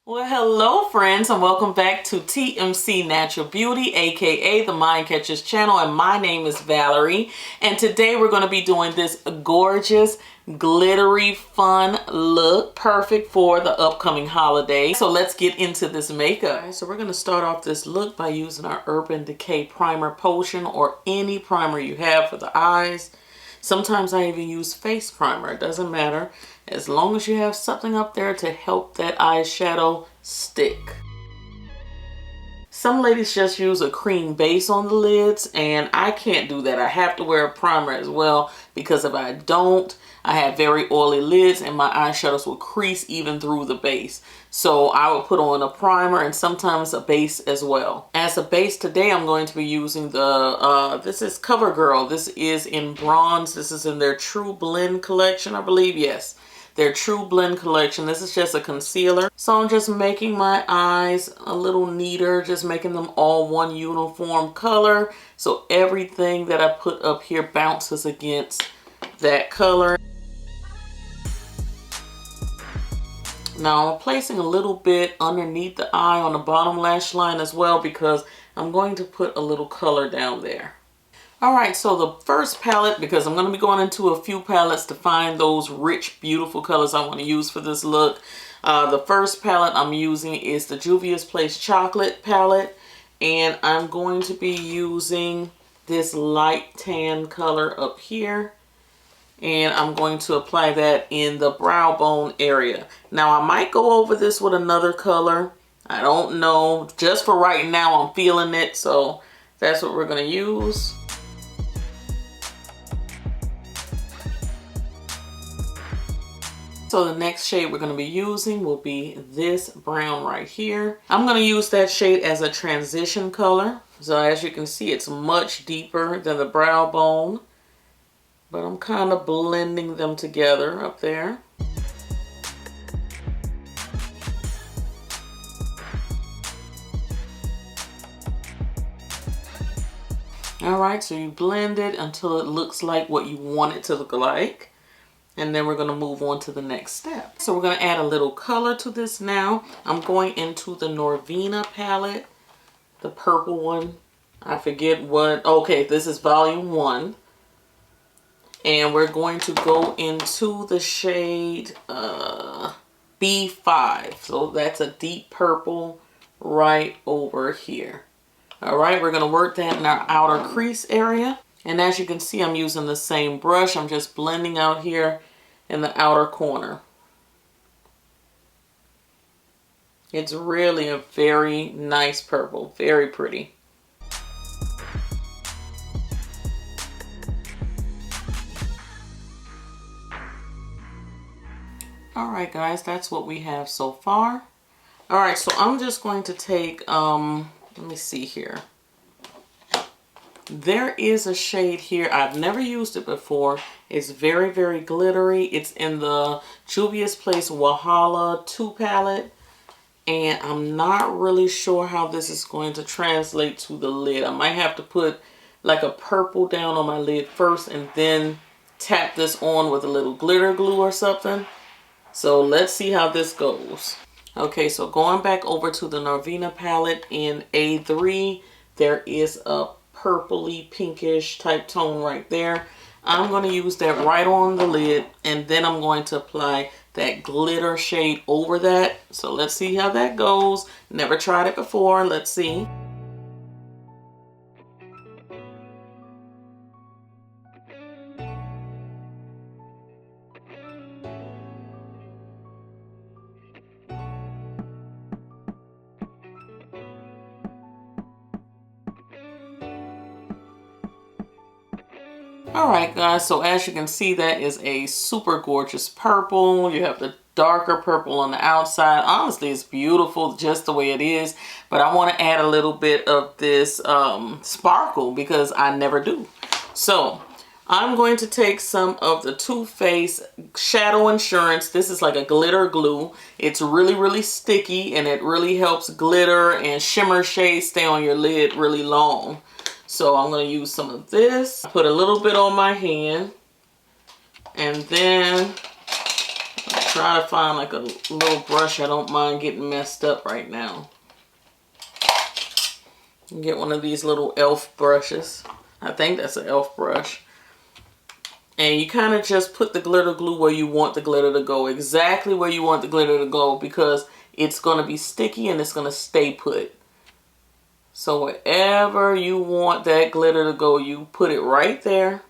Well, hello friends, and welcome back to TMC Natural Beauty, aka the Mind Catcher's channel, and my name is Valerie, and today we're going to be doing this gorgeous, glittery, fun look, perfect for the upcoming holiday. So let's get into this makeup. So we're going to start off this look by using our Urban Decay Primer Potion, or any primer you have for the eyes. Sometimes I even use face primer, it doesn't matter, as long as you have something up there to help that eyeshadow stick. Some ladies just use a cream base on the lids, and I can't do that. I have to wear a primer as well, because if I don't, I have very oily lids and my eyeshadows will crease even through the base. So I will put on a primer and sometimes a base as well. As a base today, I'm going to be using this is CoverGirl. This is in bronze. This is in their True Blend collection, I believe. Yes, their True Blend collection. This is just a concealer. So I'm just making my eyes a little neater, just making them all one uniform color. So everything that I put up here bounces against that color. Now I'm placing a little bit underneath the eye on the bottom lash line as well, because I'm going to put a little color down there. Alright, so the first palette, because I'm going to be going into a few palettes to find those rich, beautiful colors I want to use for this look. The first palette I'm using is the Juvia's Place Chocolate palette, and I'm going to be using this light tan color up here. And I'm going to apply that in the brow bone area. Now I might go over this with another color. I don't know. Just for right now, I'm feeling it. So that's what we're going to use. So the next shade we're going to be using will be this brown right here. I'm going to use that shade as a transition color. So as you can see, it's much deeper than the brow bone. But I'm kind of blending them together up there. Alright, so you blend it until it looks like what you want it to look like. And then we're going to move on to the next step. So we're going to add a little color to this now. I'm going into the Norvina palette, the purple one. I forget what, okay, this is volume 1. And we're going to go into the shade B5. So that's a deep purple right over here. All right, we're going to work that in our outer crease area. And as you can see, I'm using the same brush. I'm just blending out here in the outer corner. It's really a very nice purple, very pretty. Alright guys, that's what we have so far. Alright, so I'm just going to take, let me see here. There is a shade here. I've never used it before. It's very, very glittery. It's in the Juvia's Place Wahala 2 palette. And I'm not really sure how this is going to translate to the lid. I might have to put like a purple down on my lid first and then tap this on with a little glitter glue or something. So let's see how this goes. Okay, so going back over to the Norvina palette in A3, there is a purpley pinkish type tone right there. I'm going to use that right on the lid, and then I'm going to apply that glitter shade over that. So let's see how that goes. Never tried it before. Let's see. Alright guys, so as you can see, that is a super gorgeous purple. You have the darker purple on the outside. Honestly, it's beautiful just the way it is. But I want to add a little bit of this sparkle because I never do. So I'm going to take some of the Too Faced Shadow Insurance. This is like a glitter glue. It's really, really sticky, and it really helps glitter and shimmer shades stay on your lid really long. So I'm going to use some of this, put a little bit on my hand, and then try to find like a little brush I don't mind getting messed up right now. Get one of these little elf brushes. I think that's an elf brush. And you kind of just put the glitter glue where you want the glitter to go. Exactly where you want the glitter to go, because it's going to be sticky and it's going to stay put. So wherever you want that glitter to go, you put it right there.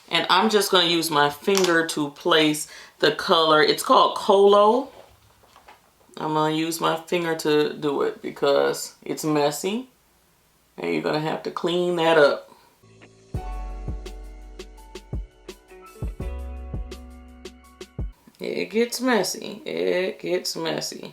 And I'm just going to use my finger to place the color. It's called Colo. I'm going to use my finger to do it because it's messy. And you're going to have to clean that up. It gets messy. It gets messy.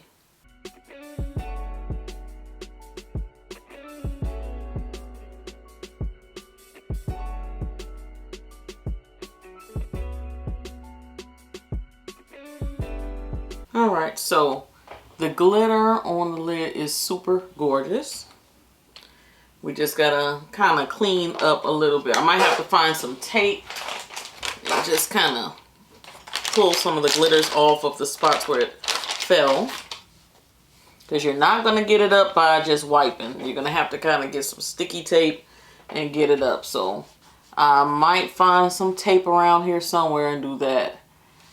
Alright, so the glitter on the lid is super gorgeous. We just gotta kind of clean up a little bit. I might have to find some tape and just kind of pull some of the glitters off of the spots where it fell. Because you're not going to get it up by just wiping. You're going to have to kind of get some sticky tape and get it up. So I might find some tape around here somewhere and do that.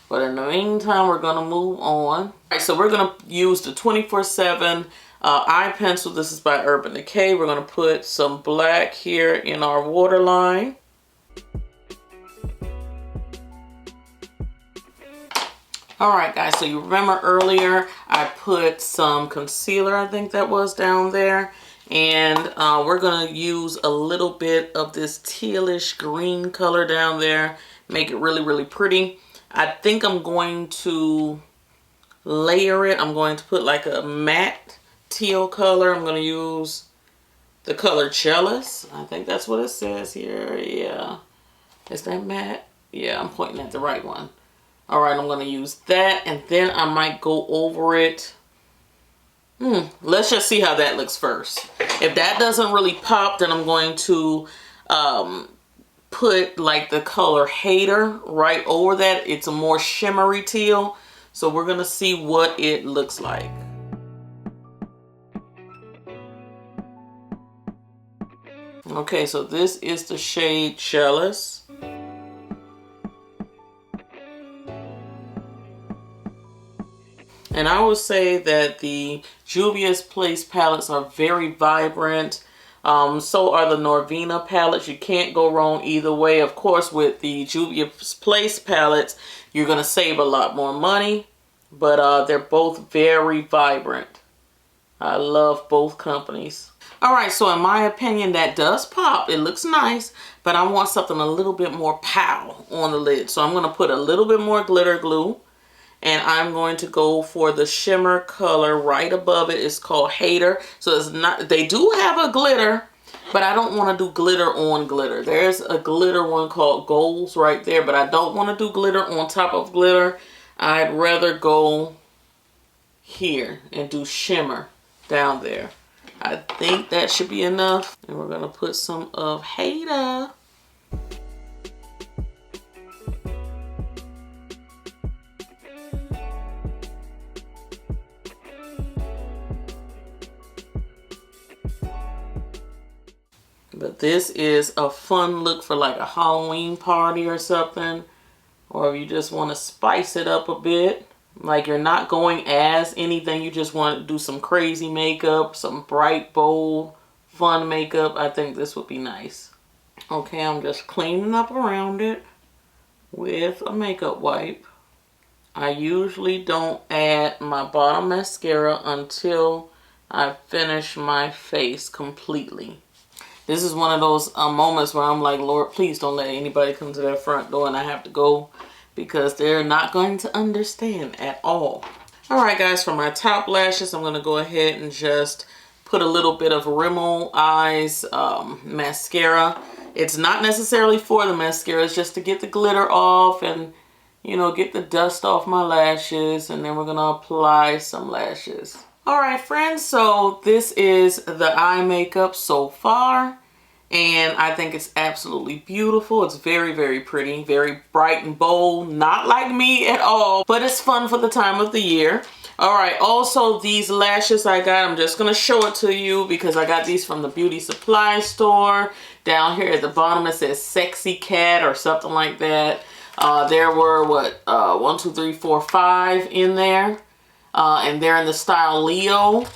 But in the meantime, we're going to move on. All right, so we're going to use the 24/7 eye pencil. This is by Urban Decay. We're going to put some black here in our waterline. All right, guys, so you remember earlier I put some concealer, I think that was down there. And we're going to use a little bit of this tealish green color down there. Make it really, really pretty. I think I'm going to layer it. I'm going to put like a matte teal color. I'm going to use the color Jealous. I think that's what it says here. Yeah. Is that matte? Yeah, I'm pointing at the right one. All right, I'm going to use that. And then I might go over it. Let's just see how that looks first. If that doesn't really pop, then I'm going to put like the color Hater right over that. It's a more shimmery teal. So we're going to see what it looks like. Okay, so this is the shade Jealous. And I would say that the Juvia's Place palettes are very vibrant. So are the Norvina palettes. You can't go wrong either way. Of course, with the Juvia's Place palettes, you're going to save a lot more money. But they're both very vibrant. I love both companies. Alright, so in my opinion, that does pop. It looks nice. But I want something a little bit more pow on the lid. So I'm going to put a little bit more glitter glue. And I'm going to go for the shimmer color right above it. It's called Hater. So it's not, they do have a glitter, but I don't want to do glitter on glitter. There's a glitter one called Goals right there, but I don't want to do glitter on top of glitter. I'd rather go here and do shimmer down there. I think that should be enough. And we're going to put some of Hater. But this is a fun look for like a Halloween party or something. Or if you just want to spice it up a bit. Like you're not going as anything. You just want to do some crazy makeup. Some bright, bold, fun makeup. I think this would be nice. Okay, I'm just cleaning up around it with a makeup wipe. I usually don't add my bottom mascara until I finish my face completely. This is one of those moments where I'm like, Lord, please don't let anybody come to that front door and I have to go, because they're not going to understand at all. Alright guys, for my top lashes, I'm going to go ahead and just put a little bit of Rimmel Eyes mascara. It's not necessarily for the mascara, it's just to get the glitter off and, you know, get the dust off my lashes. And then we're going to apply some lashes. Alright friends, so this is the eye makeup so far. And I think it's absolutely beautiful. It's very, very pretty, very bright and bold. Not like me at all, but it's fun for the time of the year. All right, also these lashes I got, I'm just gonna show it to you because I got these from the beauty supply store. Down here at the bottom it says Sexy Cat or something like that. There were, what, 1, 2, 3, 4, 5 in there. And they're in the style Leo.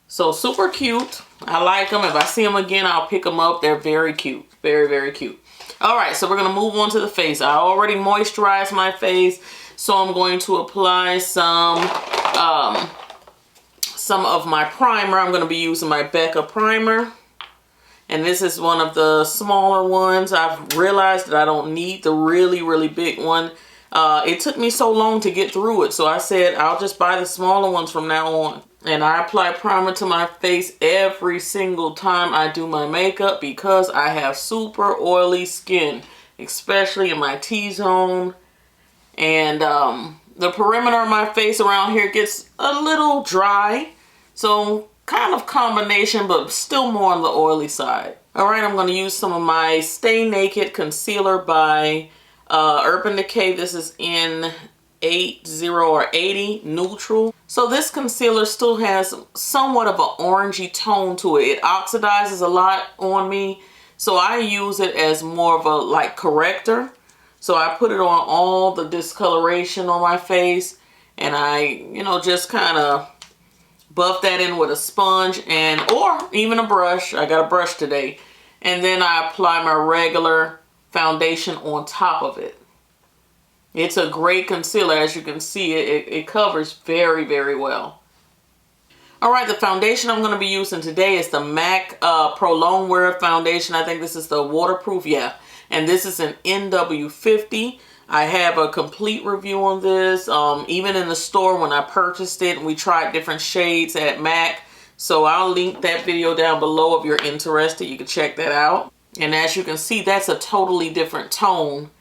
So super cute. I like them. If I see them again, I'll pick them up. They're very cute. Very, very cute. All right, so we're going to move on to the face. I already moisturized my face, so I'm going to apply some of my primer. I'm going to be using my Becca primer. And this is one of the smaller ones. I've realized that I don't need the really, really big one. It took me so long to get through it, so I said I'll just buy the smaller ones from now on. And I apply primer to my face every single time I do my makeup because I have super oily skin, especially in my T-zone. And the perimeter of my face around here gets a little dry. So kind of combination, but still more on the oily side. All right, I'm going to use some of my Stay Naked concealer by Urban Decay. This is in 80 or 80 neutral. So this concealer still has somewhat of an orangey tone to it. It oxidizes a lot on me, so I use it as more of a like corrector. So I put it on all the discoloration on my face, and I, you know, just kind of buff that in with a sponge and or even a brush. I got a brush today. And then I apply my regular foundation on top of it. It's a great concealer. As you can see, it covers very, very well. All right, the foundation I'm going to be using today is the MAC Pro Longwear foundation. I think this is the waterproof, yeah. And this is an NW50. I have a complete review on this, even in the store when I purchased it, and we tried different shades at MAC. So I'll link that video down below if you're interested. You can check that out. And as you can see, that's a totally different tone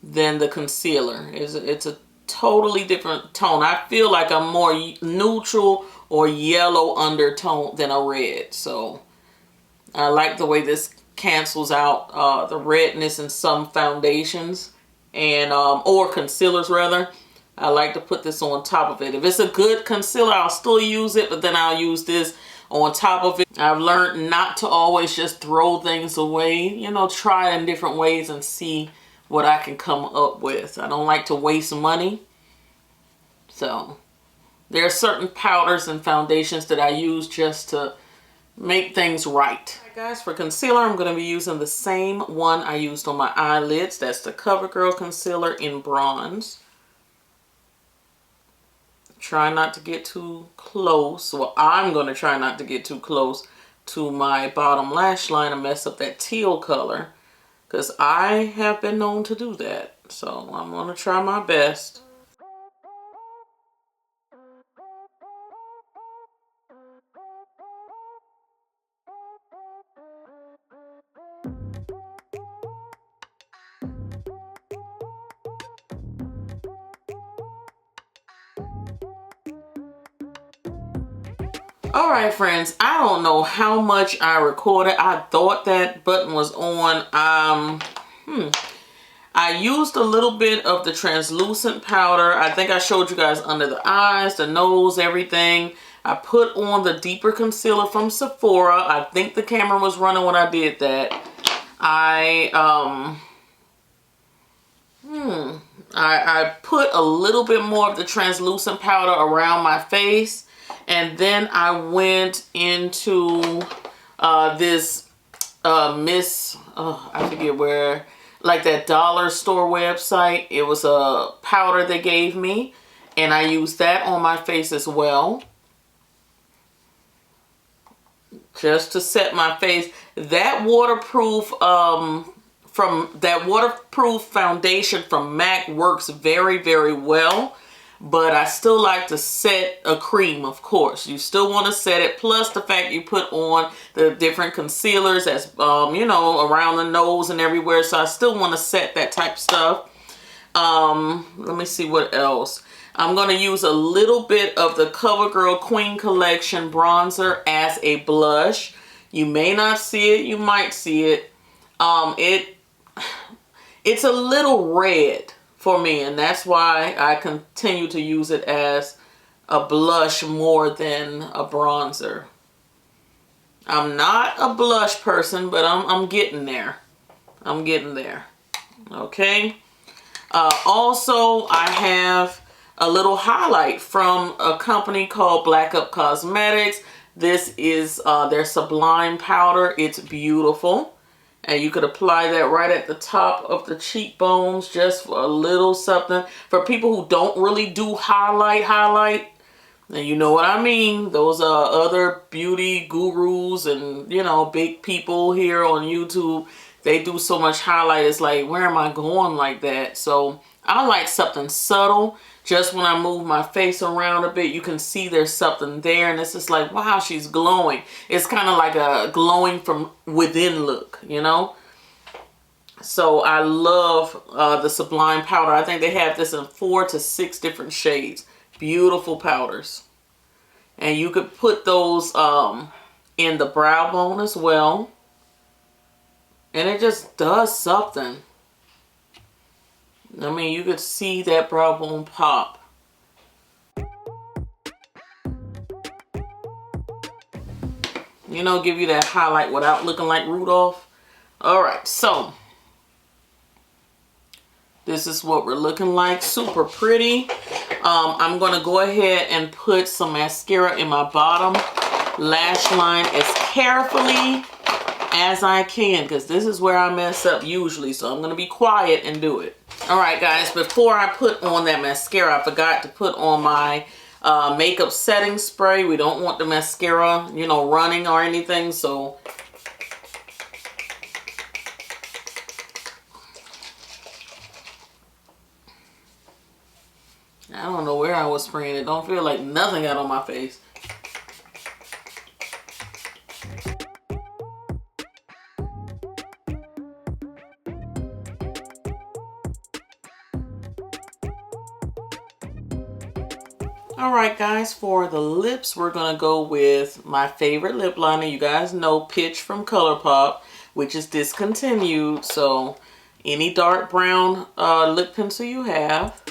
than the concealer. It's a totally different tone. I feel like I'm more neutral or yellow undertone than a red. So I like the way this cancels out the redness in some foundations and or concealers rather. I like to put this on top of it. If it's a good concealer, I'll still use it, but then I'll use this on top of it. I've learned not to always just throw things away. You know, try in different ways and see what I can come up with. I don't like to waste money. So there are certain powders and foundations that I use just to make things right. Alright guys, for concealer, I'm going to be using the same one I used on my eyelids. That's the CoverGirl Concealer in Bronze. Try not to get too close. Well, I'm going to try not to get too close to my bottom lash line and mess up that teal color, because I have been known to do that. So I'm going to try my best. Alright friends, I don't know how much I recorded. I thought that button was on. I used a little bit of the translucent powder. I think I showed you guys under the eyes, the nose, everything. I put on the deeper concealer from Sephora. I think the camera was running when I did that. I put a little bit more of the translucent powder around my face. And then I went into this I forget where, like that dollar store website. It was a powder they gave me, and I used that on my face as well, just to set my face. That waterproof foundation from MAC works very, very well. But I still like to set a cream, of course. You still want to set it. Plus the fact you put on the different concealers as, you know, around the nose and everywhere. So I still want to set that type of stuff. Let me see what else. I'm going to use a little bit of the CoverGirl Queen Collection bronzer as a blush. You may not see it, you might see it. It's a little red for me, and that's why I continue to use it as a blush more than a bronzer. I'm not a blush person, but I'm getting there. I'm getting there. Okay. Also, I have a little highlight from a company called Black Up Cosmetics. This is their Sublime powder. It's beautiful. And you could apply that right at the top of the cheekbones, just for a little something. For people who don't really do highlight. And you know what I mean. Those are other beauty gurus and, you know, big people here on YouTube. They do so much highlight. It's like, where am I going like that? So I like something subtle. Just when I move my face around a bit, you can see there's something there. And it's just like, wow, she's glowing. It's kind of like a glowing from within look, you know. So I love the Sublime powder. I think they have this in 4 to 6 different shades. Beautiful powders. And you could put those in the brow bone as well. And it just does something. I mean, you could see that brow bone pop. You know, give you that highlight without looking like Rudolph. Alright, so this is what we're looking like. Super pretty. I'm going to go ahead and put some mascara in my bottom lash line as carefully as I can, because this is where I mess up usually. So I'm going to be quiet and do it. Alright guys, before I put on that mascara, I forgot to put on my makeup setting spray. We don't want the mascara, you know, running or anything. So I don't know where I was spraying it. Don't feel like nothing got on my face. Alright guys, for the lips, we're going to go with my favorite lip liner. You guys know Pitch from ColourPop, which is discontinued. So any dark brown lip pencil you have.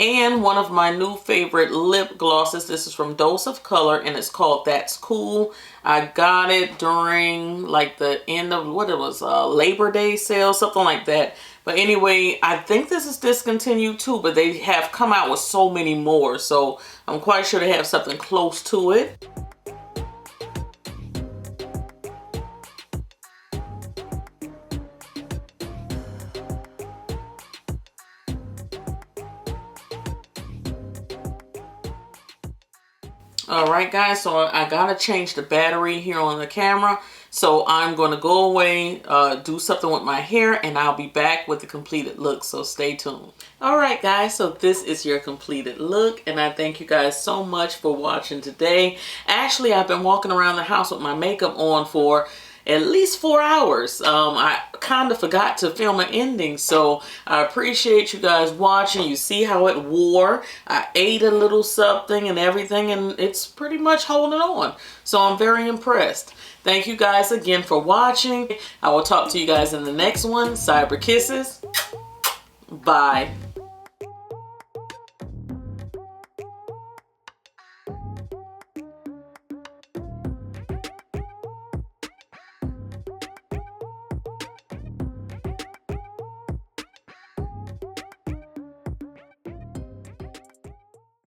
And one of my new favorite lip glosses. This is from Dose of Color and it's called That's Cool. I got it during like the end of what it was, Labor Day sale, something like that. But anyway, I think this is discontinued too, but they have come out with so many more. So I'm quite sure they have something close to it. Alright guys, so I gotta change the battery here on the camera. So I'm going to go away, do something with my hair, and I'll be back with the completed look. So stay tuned. Alright guys, so this is your completed look, and I thank you guys so much for watching today. Actually, I've been walking around the house with my makeup on for at least 4 hours. I kind of forgot to film an ending, so I appreciate you guys watching. You see how it wore. I ate a little something and everything, and it's pretty much holding on. So I'm very impressed. Thank you guys again for watching. I will talk to you guys in the next one. Cyber kisses. Bye.